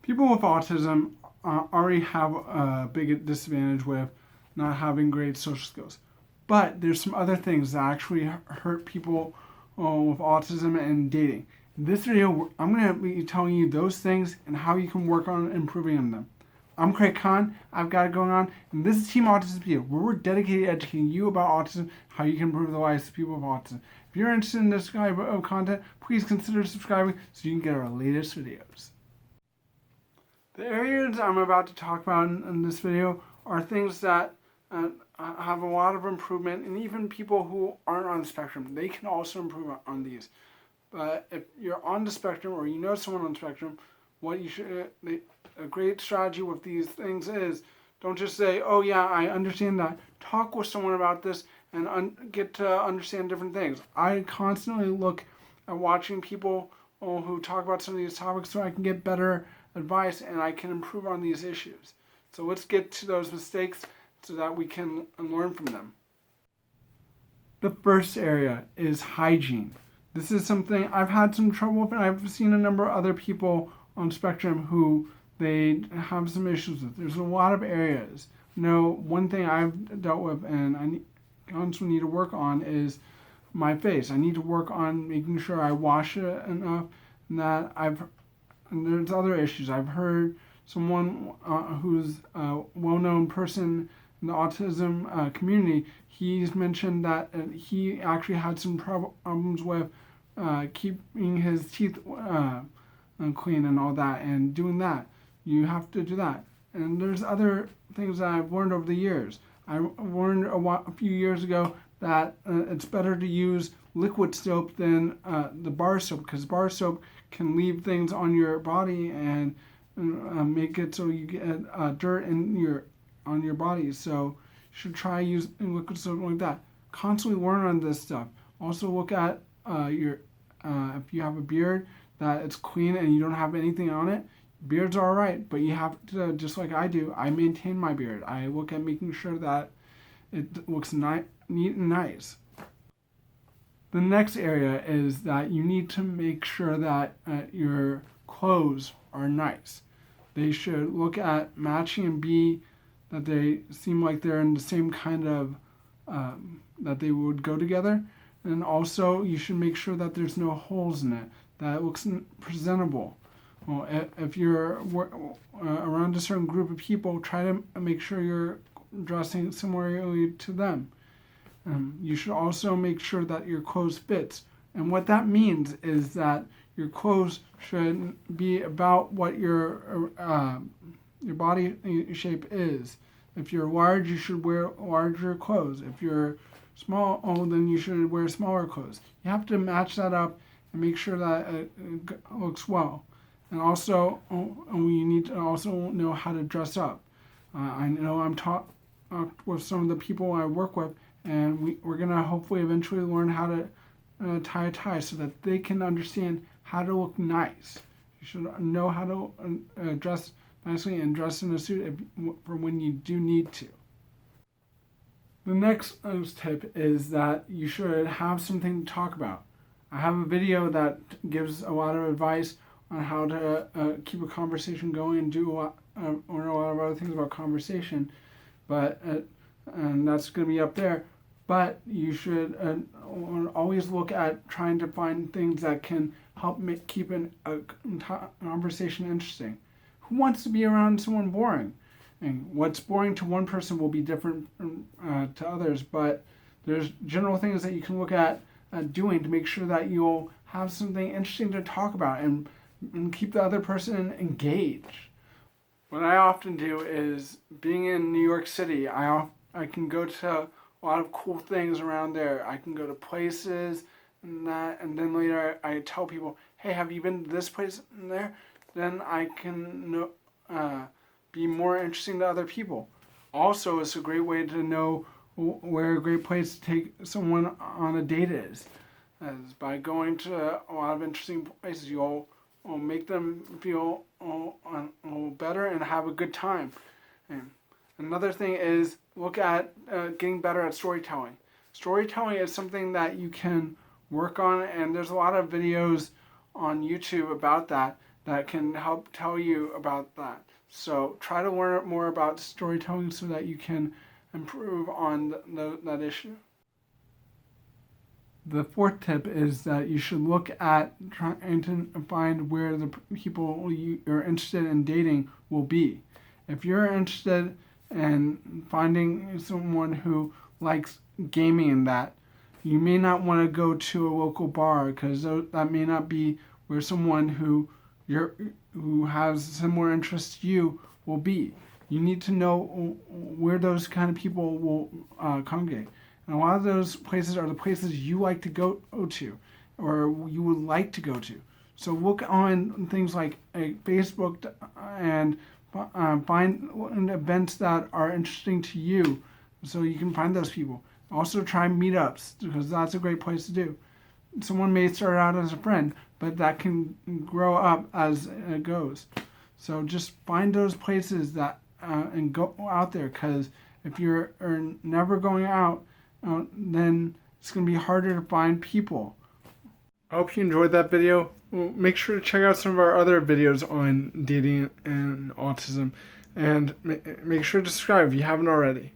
People with autism already have a big disadvantage with not having great social skills. But there's some other things that actually hurt people with autism and dating. In this video, I'm going to be telling you those things and how you can work on improving on them. I'm Craig Khan, I've got it going on, and this is TeamAutismpedia, where we're dedicated to educating you about autism, how you can improve the lives of people with autism. If you're interested in this kind of content, please consider subscribing so you can get our latest videos. The areas I'm about to talk about in this video are things that have a lot of improvement, and even people who aren't on the spectrum, they can also improve on these. But if you're on the spectrum or you know someone on the spectrum, what you should, a great strategy with these things is, don't just say, oh yeah, I understand that. Talk with someone about this and get to understand different things. I constantly look at watching people who talk about some of these topics so I can get better advice and I can improve on these issues. So let's get to those mistakes so that we can learn from them. The first area is hygiene. This is something I've had some trouble with, and I've seen a number of other people on spectrum who they have some issues with. There's a lot of areas. One thing I've dealt with and I constantly need to work on is my face. I need to work on making sure I wash it enough, and that and there's other issues. I've heard someone who's a well-known person in the autism community, he's mentioned that he actually had some problems with keeping his teeth clean and all that, and doing that. You have to do that. And there's other things that I've learned over the years. I learned a few years ago that it's better to use liquid soap than the bar soap, because bar soap can leave things on your body and make it so you get dirt on your body. So you should try using liquid soap like that. Constantly learn on this stuff. Also look at if you have a beard, that it's clean and you don't have anything on it. Beards are alright, but you have to, just like I do, I maintain my beard. I look at making sure that it looks neat and nice. The next area is that you need to make sure that your clothes are nice. They should look at matching and be that they seem like they're in the same kind of, that they would go together. And also you should make sure that there's no holes in it, that it looks presentable. Well, if you're around a certain group of people, try to make sure you're dressing similarly to them. You should also make sure that your clothes fits. And what that means is that your clothes should be about what your body shape is. If you're large, you should wear larger clothes. If you're small, then you should wear smaller clothes. You have to match that up and make sure that it looks well. And also, you need to also know how to dress up. I know I'm taught with some of the people I work with, and we're going to hopefully eventually learn how to tie a tie so that they can understand how to look nice. You should know how to dress nicely and dress in a suit for when you do need to. The next tip is that you should have something to talk about. I have a video that gives a lot of advice on how to keep a conversation going and learn a lot of other things about conversation, and that's going to be up there. But you should always look at trying to find things that can help keep a conversation interesting. Who wants to be around someone boring? And what's boring to one person will be different to others, but there's general things that you can look at doing to make sure that you'll have something interesting to talk about and keep the other person engaged. What I often do is, being in New York City, I can go to a lot of cool things around there. I can go to places and that, and then later I tell people, hey, have you been to this place and there? Then I can be more interesting to other people. Also, it's a great way to know where a great place to take someone on a date is. As by going to a lot of interesting places, you'll make them feel better and have a good time. And another thing is, look at getting better at storytelling. Storytelling is something that you can work on, and there's a lot of videos on YouTube about that. that can help tell you about that. So try to learn more about storytelling so that you can improve on that issue. The fourth tip is that you should look at trying to find where the people you're interested in dating will be. If you're interested in finding someone who likes gaming and that, you may not want to go to a local bar because that may not be where someone who has similar interests to you will be. You need to know where those kind of people will congregate. And a lot of those places are the places you like to go to or you would like to go to. So look on things like Facebook and find events that are interesting to you so you can find those people. Also try meetups because that's a great place to do. Someone may start out as a friend, but that can grow up as it goes. So just find those places that and go out there, because if you're never going out, then it's going to be harder to find people. I hope you enjoyed that video. Well, make sure to check out some of our other videos on dating and autism, and make sure to subscribe if you haven't already.